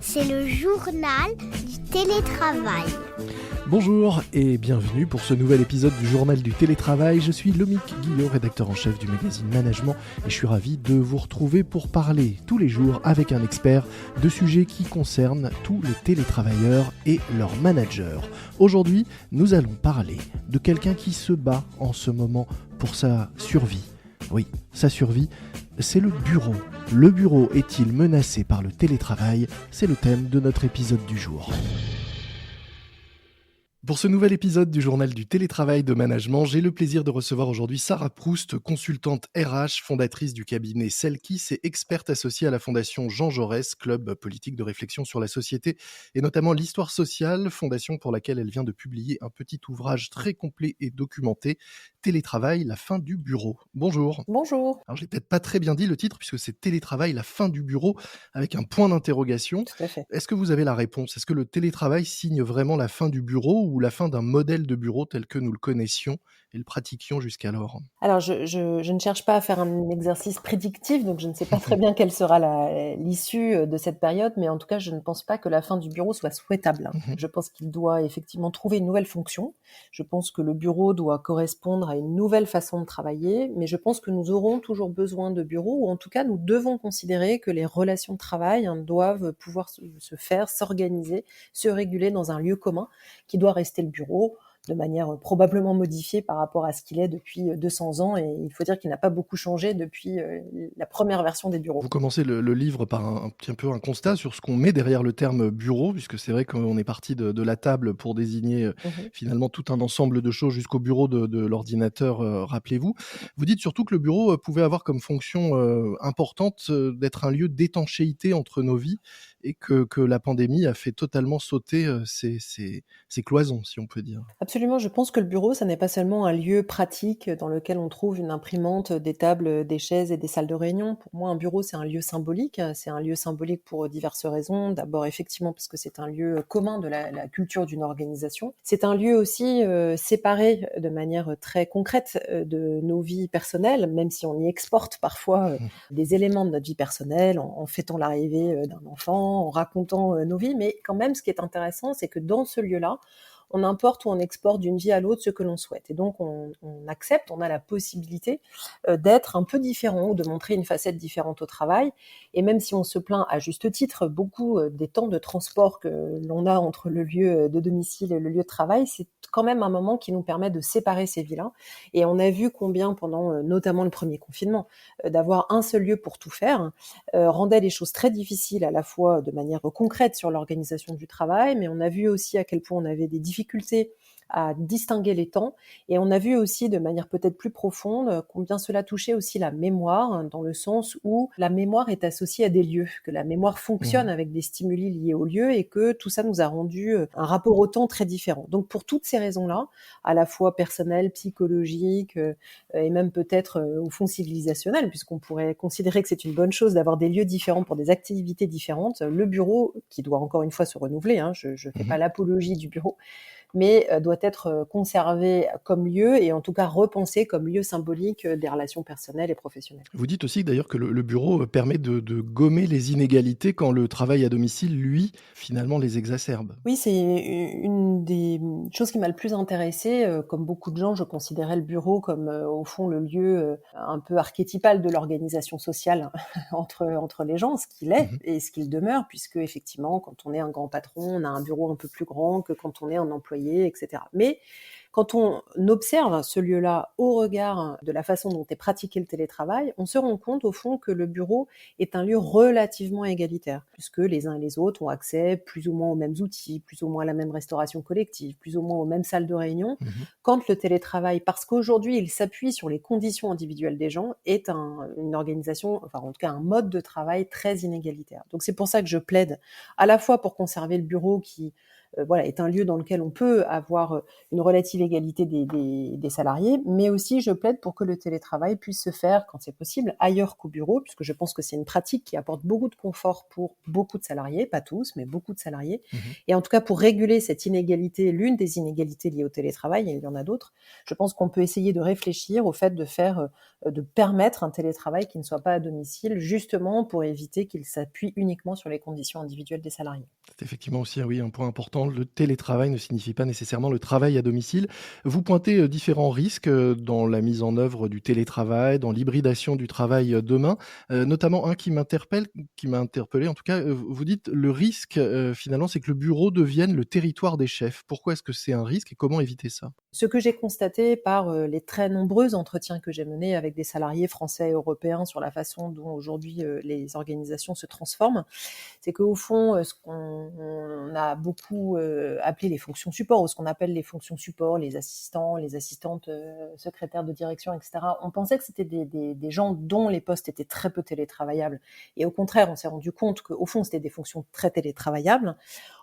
C'est le journal du télétravail. Bonjour et bienvenue pour ce nouvel épisode du journal du télétravail. Je suis Lomic Guillot, rédacteur en chef du magazine Management, et je suis ravi de vous retrouver pour parler tous les jours avec un expert de sujets qui concernent tous les télétravailleurs et leurs managers. Aujourd'hui, nous allons parler de quelqu'un qui se bat en ce moment pour sa survie. Oui, sa survie, c'est le bureau. Le bureau est-il menacé par le télétravail ? C'est le thème de notre épisode du jour. Pour ce nouvel épisode du journal du télétravail de management, j'ai le plaisir de recevoir aujourd'hui Sarah Proust, consultante RH, fondatrice du cabinet Selkis et experte associée à la fondation Jean Jaurès, club politique de réflexion sur la société et notamment l'histoire sociale, fondation pour laquelle elle vient de publier un petit ouvrage très complet et documenté, Télétravail, la fin du bureau. Bonjour. Bonjour. Alors j'ai peut-être pas très bien dit le titre puisque c'est Télétravail, la fin du bureau avec un point d'interrogation. Tout à fait. Est-ce que vous avez la réponse ? Est-ce que le télétravail signe vraiment la fin du bureau ou la fin d'un modèle de bureau tel que nous le connaissions et le pratiquions jusqu'alors ? Alors, je ne cherche pas à faire un exercice prédictif, donc je ne sais pas très bien quelle sera l'issue de cette période, mais en tout cas, je ne pense pas que la fin du bureau soit souhaitable. Je pense qu'il doit effectivement trouver une nouvelle fonction. Je pense que le bureau doit correspondre à une nouvelle façon de travailler, mais je pense que nous aurons toujours besoin de bureaux, ou en tout cas, nous devons considérer que les relations de travail doivent pouvoir se faire, s'organiser, se réguler dans un lieu commun qui doit rester le bureau, de manière probablement modifiée par rapport à ce qu'il est depuis 200 ans. Et il faut dire qu'il n'a pas beaucoup changé depuis la première version des bureaux. Vous commencez le livre par un petit peu un constat sur ce qu'on met derrière le terme bureau, puisque c'est vrai qu'on est parti de la table pour désigner finalement tout un ensemble de choses jusqu'au bureau de l'ordinateur, rappelez-vous. Vous dites surtout que le bureau pouvait avoir comme fonction importante d'être un lieu d'étanchéité entre nos vies et que la pandémie a fait totalement sauter ces cloisons, si on peut dire. Absolument, je pense que le bureau, ça n'est pas seulement un lieu pratique dans lequel on trouve une imprimante, des tables, des chaises et des salles de réunion. Pour moi, un bureau, c'est un lieu symbolique. C'est un lieu symbolique pour diverses raisons. D'abord, effectivement, parce que c'est un lieu commun de la culture d'une organisation. C'est un lieu aussi séparé de manière très concrète de nos vies personnelles, même si on y exporte parfois des éléments de notre vie personnelle en fêtant l'arrivée d'un enfant, en racontant nos vies. Mais quand même, ce qui est intéressant, c'est que dans ce lieu-là, on importe ou on exporte d'une vie à l'autre ce que l'on souhaite. Et donc, on accepte, on a la possibilité d'être un peu différent ou de montrer une facette différente au travail. Et même si on se plaint à juste titre beaucoup des temps de transport que l'on a entre le lieu de domicile et le lieu de travail, c'est quand même un moment qui nous permet de séparer ces vies-là. Et on a vu combien, pendant notamment le premier confinement, d'avoir un seul lieu pour tout faire, rendait les choses très difficiles à la fois de manière concrète sur l'organisation du travail, mais on a vu aussi à quel point on avait des difficultés à distinguer les temps, et on a vu aussi de manière peut-être plus profonde combien cela touchait aussi la mémoire, dans le sens où la mémoire est associée à des lieux, que la mémoire fonctionne avec des stimuli liés aux lieux, et que tout ça nous a rendu un rapport au temps très différent. Donc pour toutes ces raisons-là, à la fois personnelles, psychologiques, et même peut-être au fond civilisationnelles, puisqu'on pourrait considérer que c'est une bonne chose d'avoir des lieux différents pour des activités différentes, le bureau, qui doit encore une fois se renouveler, je ne fais pas l'apologie du bureau, mais doit être conservé comme lieu et en tout cas repensé comme lieu symbolique des relations personnelles et professionnelles. Vous dites aussi d'ailleurs que le bureau permet de gommer les inégalités quand le travail à domicile, lui, finalement les exacerbe. Oui, c'est une des choses qui m'a le plus intéressée. Comme beaucoup de gens, je considérais le bureau comme au fond le lieu un peu archétypal de l'organisation sociale entre les gens, ce qu'il est et ce qu'il demeure, puisque effectivement, quand on est un grand patron, on a un bureau un peu plus grand que quand on est un employé, etc. Mais quand on observe ce lieu-là au regard de la façon dont est pratiqué le télétravail, on se rend compte au fond que le bureau est un lieu relativement égalitaire, puisque les uns et les autres ont accès plus ou moins aux mêmes outils, plus ou moins à la même restauration collective, plus ou moins aux mêmes salles de réunion, quand le télétravail, parce qu'aujourd'hui il s'appuie sur les conditions individuelles des gens, est une organisation, enfin en tout cas un mode de travail très inégalitaire. Donc c'est pour ça que je plaide à la fois pour conserver le bureau qui voilà, est un lieu dans lequel on peut avoir une relative égalité des salariés, mais aussi je plaide pour que le télétravail puisse se faire, quand c'est possible, ailleurs qu'au bureau, puisque je pense que c'est une pratique qui apporte beaucoup de confort pour beaucoup de salariés, pas tous, mais beaucoup de salariés. Mmh. Et en tout cas, pour réguler cette inégalité, l'une des inégalités liées au télétravail, et il y en a d'autres, je pense qu'on peut essayer de réfléchir au fait de permettre un télétravail qui ne soit pas à domicile, justement pour éviter qu'il s'appuie uniquement sur les conditions individuelles des salariés. C'est effectivement aussi, oui, un point important. Le télétravail ne signifie pas nécessairement le travail à domicile. Vous pointez différents risques dans la mise en œuvre du télétravail, dans l'hybridation du travail demain, notamment un qui m'a interpellé en tout cas. Vous dites le risque, finalement, c'est que le bureau devienne le territoire des chefs. Pourquoi est-ce que c'est un risque et comment éviter ça? Ce que j'ai constaté par les très nombreux entretiens que j'ai menés avec des salariés français et européens sur la façon dont aujourd'hui les organisations se transforment, c'est qu'au fond, ce qu'on on a beaucoup appelé les fonctions support, ou ce qu'on appelle les fonctions support, les assistants, les assistantes secrétaires de direction, etc., on pensait que c'était des gens dont les postes étaient très peu télétravaillables. Et au contraire, on s'est rendu compte qu'au fond, c'était des fonctions très télétravaillables.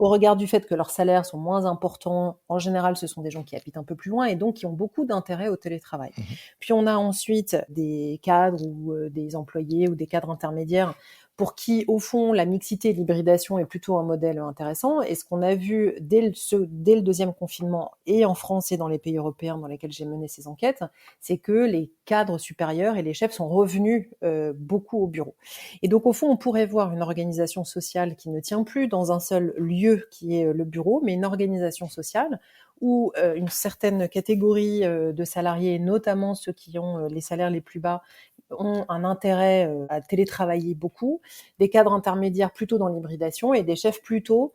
Au regard du fait que leurs salaires sont moins importants, en général, ce sont des gens qui habitent un peu plus loin et donc qui ont beaucoup d'intérêt au télétravail. Mmh. Puis on a ensuite des cadres ou des employés ou des cadres intermédiaires pour qui, au fond, la mixité et l'hybridation est plutôt un modèle intéressant. Et ce qu'on a vu dès le deuxième confinement, et en France et dans les pays européens dans lesquels j'ai mené ces enquêtes, c'est que les cadres supérieurs et les chefs sont revenus beaucoup au bureau. Et donc, au fond, on pourrait voir une organisation sociale qui ne tient plus dans un seul lieu qui est le bureau, mais une organisation sociale où une certaine catégorie de salariés, notamment ceux qui ont les salaires les plus bas, ont un intérêt à télétravailler beaucoup, des cadres intermédiaires plutôt dans l'hybridation et des chefs plutôt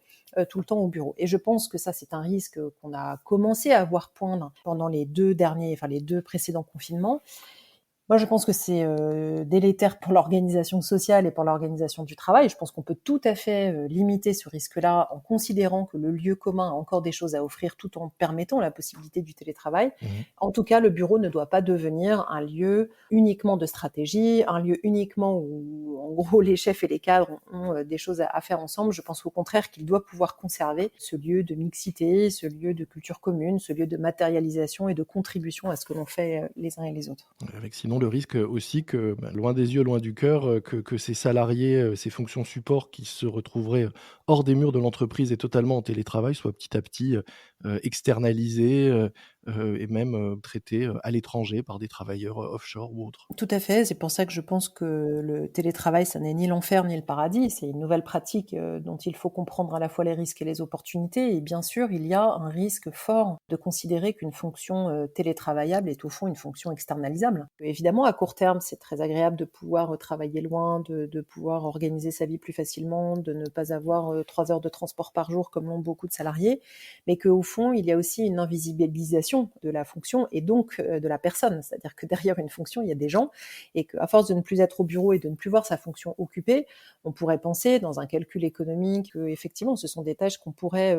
tout le temps au bureau. Et je pense que ça, c'est un risque qu'on a commencé à voir poindre pendant les deux précédents confinements. Moi, je pense que c'est délétère pour l'organisation sociale et pour l'organisation du travail. Je pense qu'on peut tout à fait limiter ce risque-là en considérant que le lieu commun a encore des choses à offrir tout en permettant la possibilité du télétravail. Mmh. En tout cas, le bureau ne doit pas devenir un lieu uniquement de stratégie, un lieu uniquement où, en gros, les chefs et les cadres ont des choses à faire ensemble. Je pense au contraire qu'il doit pouvoir conserver ce lieu de mixité, ce lieu de culture commune, ce lieu de matérialisation et de contribution à ce que l'on fait les uns et les autres. Avec sinon le risque aussi que, loin des yeux, loin du cœur, que ces salariés, ces fonctions support qui se retrouveraient hors des murs de l'entreprise et totalement en télétravail soient petit à petit, externalisés, et même, traités, à l'étranger par des travailleurs, offshore ou autres. Tout à fait, c'est pour ça que je pense que le télétravail, ça n'est ni l'enfer ni le paradis. C'est une nouvelle pratique dont il faut comprendre à la fois les risques et les opportunités. Et bien sûr, il y a un risque fort de considérer qu'une fonction télétravaillable est au fond une fonction externalisable. Évidemment, à court terme, c'est très agréable de pouvoir travailler loin, de pouvoir organiser sa vie plus facilement, de ne pas avoir 3 heures de transport par jour comme l'ont beaucoup de salariés, mais qu'au fond, il y a aussi une invisibilisation de la fonction et donc de la personne. C'est-à-dire que derrière une fonction, il y a des gens et qu'à force de ne plus être au bureau et de ne plus voir sa fonction occupée, on pourrait penser dans un calcul économique qu'effectivement, ce sont des tâches qu'on pourrait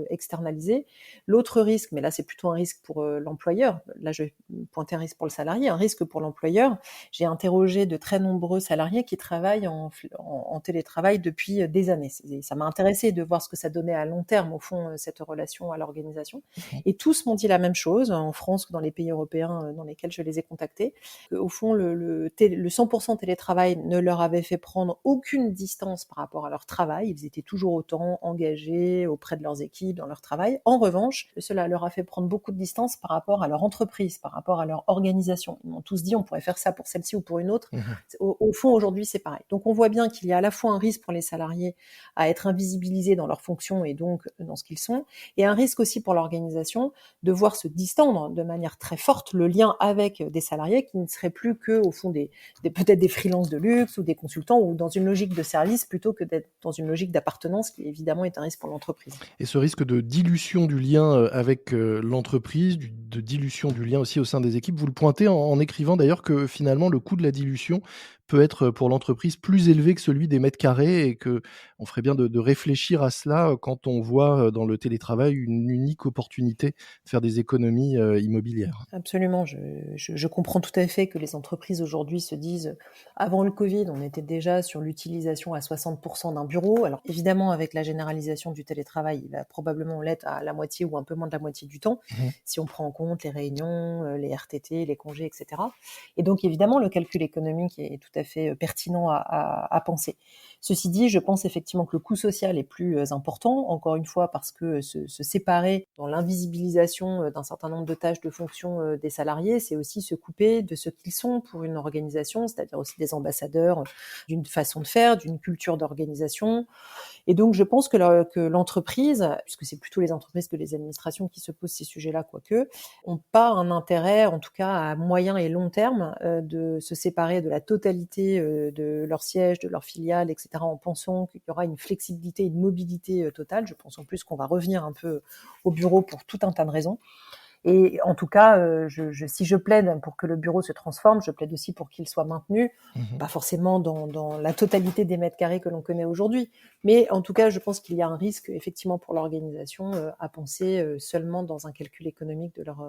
externaliser. L'autre risque, mais là c'est plutôt un risque pour l'employeur, là je vais pointer un risque pour le salarié, un risque pour l'employeur. J'ai interrogé de très nombreux salariés qui travaillent en télétravail depuis des années. Ça m'a intéressé de voir ce que ça donnait à long terme, au fond, cette relation à l'organisation. Et tous m'ont dit la même chose, en France ou dans les pays européens dans lesquels je les ai contactés, qu'au fond, le 100% télétravail ne leur avait fait prendre aucune distance par rapport à leur travail. Ils étaient toujours autant engagés auprès de leurs équipes dans leur travail. En revanche, cela leur a fait prendre beaucoup de distance par rapport à leur entreprise, par rapport à leur organisation. Ils m'ont tous dit on pourrait faire ça pour celle-ci ou pour une autre. Mmh. Au fond, aujourd'hui, c'est pareil. Donc on voit bien qu'il y a à la fois un risque pour les salariés à être invisibilisés dans leurs fonctions et donc dans ce qu'ils sont, et un risque aussi pour l'organisation de voir se distendre de manière très forte le lien avec des salariés qui ne seraient plus que, au fond, peut-être des freelances de luxe ou des consultants ou dans une logique de service plutôt que d'être dans une logique d'appartenance qui évidemment est un risque pour l'entreprise. Et ce risque de dilution du lien, avec, l'entreprise, de dilution du lien aussi au sein des équipes, vous le pointez en écrivant d'ailleurs que finalement le coût de la dilution peut être pour l'entreprise plus élevé que celui des mètres carrés et que on ferait bien de réfléchir à cela quand on voit dans le télétravail une unique opportunité de faire des économies immobilières. Absolument, je comprends tout à fait que les entreprises aujourd'hui se disent, avant le Covid, on était déjà sur l'utilisation à 60% d'un bureau. Alors évidemment, avec la généralisation du télétravail, il va probablement l'être à la moitié ou un peu moins de la moitié du temps, Mmh. si on prend en compte les réunions, les RTT, les congés, etc. Et donc évidemment, le calcul économique est tout à fait pertinent à penser. Ceci dit, je pense effectivement que le coût social est plus important, encore une fois, parce que se séparer dans l'invisibilisation d'un certain nombre de tâches, de fonctions des salariés, c'est aussi se couper de ce qu'ils sont pour une organisation, c'est-à-dire aussi des ambassadeurs d'une façon de faire, d'une culture d'organisation. Et donc, je pense que l'entreprise, puisque c'est plutôt les entreprises que les administrations qui se posent ces sujets-là, quoique, ont pas un intérêt, en tout cas à moyen et long terme, de se séparer de la totalité de leur siège, de leur filiale, etc., en pensant qu'il y aura une flexibilité, une mobilité totale. Je pense en plus qu'on va revenir un peu au bureau pour tout un tas de raisons. Et en tout cas, si je plaide pour que le bureau se transforme, je plaide aussi pour qu'il soit maintenu, Mmh. pas forcément dans la totalité des mètres carrés que l'on connaît aujourd'hui, mais en tout cas, je pense qu'il y a un risque effectivement pour l'organisation à penser seulement dans un calcul économique de leur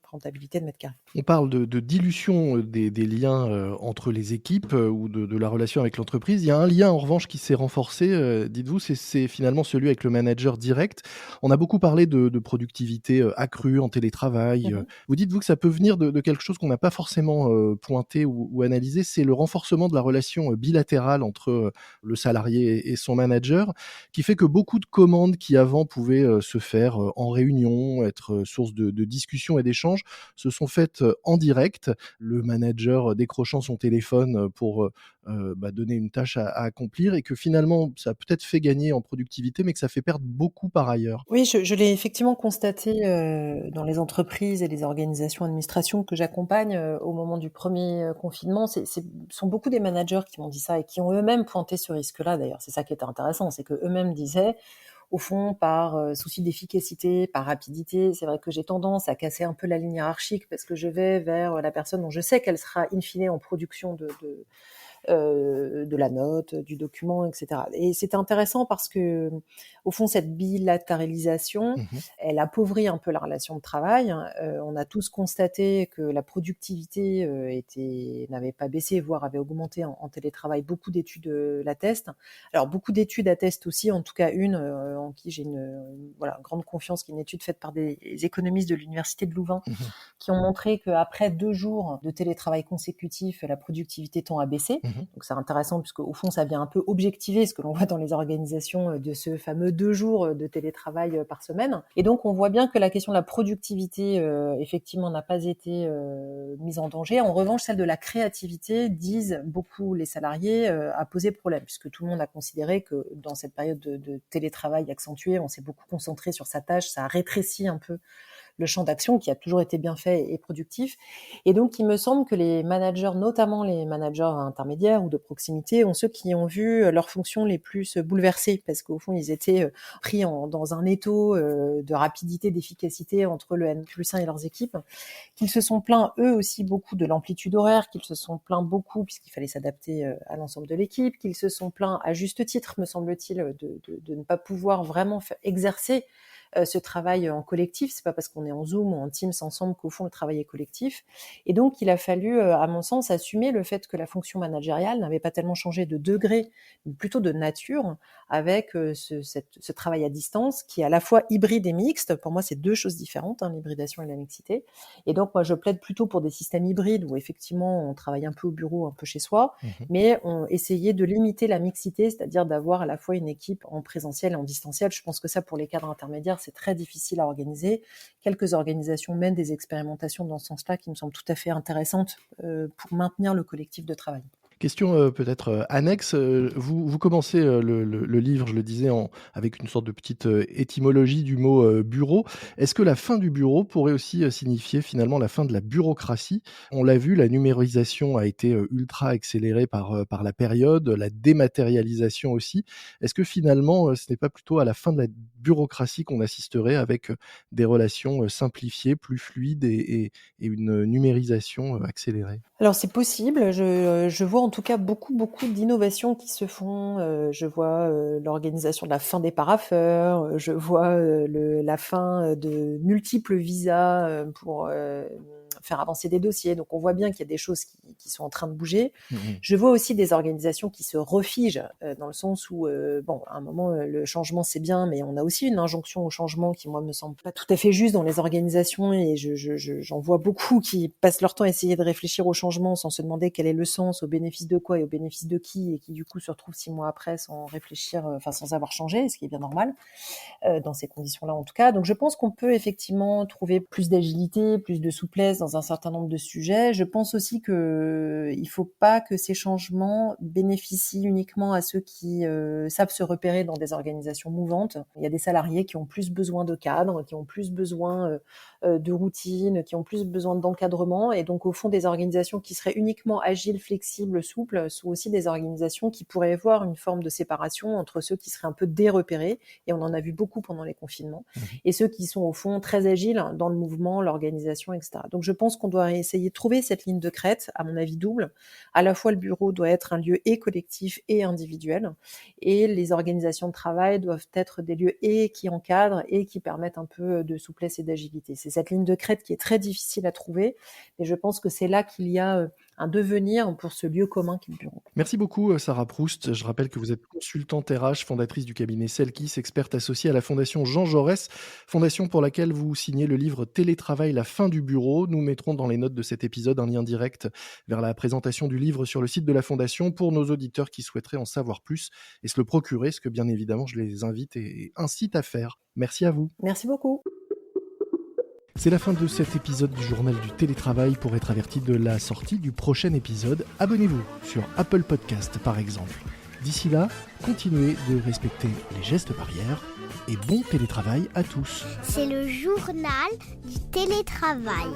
rentabilité de mètres carrés. On parle de dilution, des liens, entre les équipes, ou de la relation avec l'entreprise. Il y a un lien en revanche qui s'est renforcé, dites-vous, c'est finalement celui avec le manager direct. On a beaucoup parlé de productivité, accrue en télétravail, Mmh. Vous dites-vous que ça peut venir de quelque chose qu'on n'a pas forcément, pointé ou analysé, c'est le renforcement de la relation, bilatérale entre, le salarié et son manager, qui fait que beaucoup de commandes qui avant pouvaient, se faire, en réunion, être, source de discussions et d'échanges, se sont faites, en direct. Le manager, décrochant son téléphone, pour, donner une tâche à accomplir et que finalement ça a peut-être fait gagner en productivité, mais que ça fait perdre beaucoup par ailleurs. Oui, je l'ai effectivement constaté, dans les entreprises et les organisations, administrations que j'accompagne, au moment du premier confinement. Sont beaucoup des managers qui m'ont dit ça et qui ont eux-mêmes pointé ce risque-là d'ailleurs. C'est ça qui était intéressant, c'est qu'eux-mêmes disaient: «Au fond, par, souci d'efficacité, par rapidité, c'est vrai que j'ai tendance à casser un peu la ligne hiérarchique parce que je vais vers la personne dont je sais qu'elle sera in fine en production de la note, du document, et cetera». Et c'était intéressant parce que, au fond, cette bilatéralisation, Mmh. elle appauvrit un peu la relation de travail, hein. On a tous constaté que la productivité, n'avait pas baissé, voire avait augmenté en télétravail. Beaucoup d'études, l'attestent. Alors beaucoup d'études attestent aussi, en tout cas une, en qui j'ai voilà, grande confiance, qui est une étude faite par des économistes de l'université de Louvain, Mmh. qui ont montré qu'après 2 jours de télétravail consécutif, la productivité tend à baisser. Mmh. Donc c'est intéressant puisque au fond, ça vient un peu objectiver ce que l'on voit dans les organisations de ce fameux 2 jours de télétravail par semaine. Et donc on voit bien que la question de la productivité, effectivement, n'a pas été mise en danger. En revanche, celle de la créativité, disent beaucoup les salariés, a posé problème, puisque tout le monde a considéré que dans cette période de télétravail accentué, on s'est beaucoup concentré sur sa tâche, ça a rétréci un peu le champ d'action qui a toujours été bien fait et productif. Et donc, il me semble que les managers, notamment les managers intermédiaires ou de proximité, ont ceux qui ont vu leurs fonctions les plus bouleversées parce qu'au fond, ils étaient pris dans un étau de rapidité, d'efficacité entre le N+1 et leurs équipes, qu'ils se sont plaints eux aussi beaucoup de l'amplitude horaire, qu'ils se sont plaints beaucoup puisqu'il fallait s'adapter à l'ensemble de l'équipe, qu'ils se sont plaints à juste titre, me semble-t-il, de ne pas pouvoir vraiment exercer ce travail en collectif. C'est pas parce qu'on est en Zoom ou en Teams ensemble qu'au fond le travail est collectif. Et donc il a fallu, à mon sens, assumer le fait que la fonction managériale n'avait pas tellement changé de degré, mais plutôt de nature, avec ce travail à distance qui est à la fois hybride et mixte. Pour moi, c'est deux choses différentes, hein, l'hybridation et la mixité. Et donc moi, je plaide plutôt pour des systèmes hybrides où effectivement on travaille un peu au bureau, un peu chez soi, Mmh. mais on essayait de limiter la mixité, c'est-à-dire d'avoir à la fois une équipe en présentiel et en distanciel. Je pense que ça, pour les cadres intermédiaires, c'est très difficile à organiser. Quelques organisations mènent des expérimentations dans ce sens-là qui me semblent tout à fait intéressantes pour maintenir le collectif de travail. Question, peut-être, annexe, vous commencez, le livre, je le disais, avec une sorte de petite, étymologie du mot, bureau. Est-ce que la fin du bureau pourrait aussi, signifier finalement la fin de la bureaucratie? On l'a vu, la numérisation a été, ultra accélérée par la période, la dématérialisation aussi. Est-ce que finalement, ce n'est pas plutôt à la fin de la bureaucratie qu'on assisterait avec, des relations, simplifiées, plus fluides et une numérisation, accélérée? Alors c'est possible, je vois en tout cas beaucoup d'innovations qui se font. Je vois l'organisation de la fin des parapheurs, je vois la fin de multiples visas pour faire avancer des dossiers. Donc on voit bien qu'il y a des choses qui sont en train de bouger. Je vois aussi des organisations qui se refigent dans le sens où, à un moment, le changement c'est bien, mais on a aussi une injonction au changement qui, moi, me semble pas tout à fait juste dans les organisations, et j'en vois beaucoup qui passent leur temps à essayer de réfléchir au changement sans se demander quel est le sens, au bénéfice de quoi et au bénéfice de qui, et qui du coup se retrouvent 6 mois après sans réfléchir, sans avoir changé, ce qui est bien normal dans ces conditions-là en tout cas. Donc je pense qu'on peut effectivement trouver plus d'agilité, plus de souplesse dans un certain nombre de sujets. Je pense aussi qu'il faut pas que ces changements bénéficient uniquement à ceux qui savent se repérer dans des organisations mouvantes. Il y a des salariés qui ont plus besoin de cadres, qui ont plus besoin de routine, qui ont plus besoin d'encadrement, et donc au fond des organisations qui seraient uniquement agiles, flexibles, souples sont aussi des organisations qui pourraient avoir une forme de séparation entre ceux qui seraient un peu dérepérés, et on en a vu beaucoup pendant les confinements, et ceux qui sont au fond très agiles dans le mouvement, l'organisation, etc. Donc je pense qu'on doit essayer de trouver cette ligne de crête, à mon avis double. À la fois le bureau doit être un lieu et collectif et individuel, et les organisations de travail doivent être des lieux et qui encadrent et qui permettent un peu de souplesse et d'agilité. C'est cette ligne de crête qui est très difficile à trouver, mais je pense que c'est là qu'il y a un devenir pour ce lieu commun qu'est le bureau. Merci beaucoup, Sarah Proust. Je rappelle que vous êtes consultante RH, fondatrice du cabinet Selkis, experte associée à la Fondation Jean Jaurès, fondation pour laquelle vous signez le livre Télétravail, la fin du bureau. Nous mettrons dans les notes de cet épisode un lien direct vers la présentation du livre sur le site de la Fondation pour nos auditeurs qui souhaiteraient en savoir plus et se le procurer, ce que bien évidemment je les invite et incite à faire. Merci à vous. Merci beaucoup. C'est la fin de cet épisode du Journal du Télétravail. Pour être averti de la sortie du prochain épisode, abonnez-vous sur Apple Podcast par exemple. D'ici là, continuez de respecter les gestes barrières et bon télétravail à tous. C'est le journal du télétravail.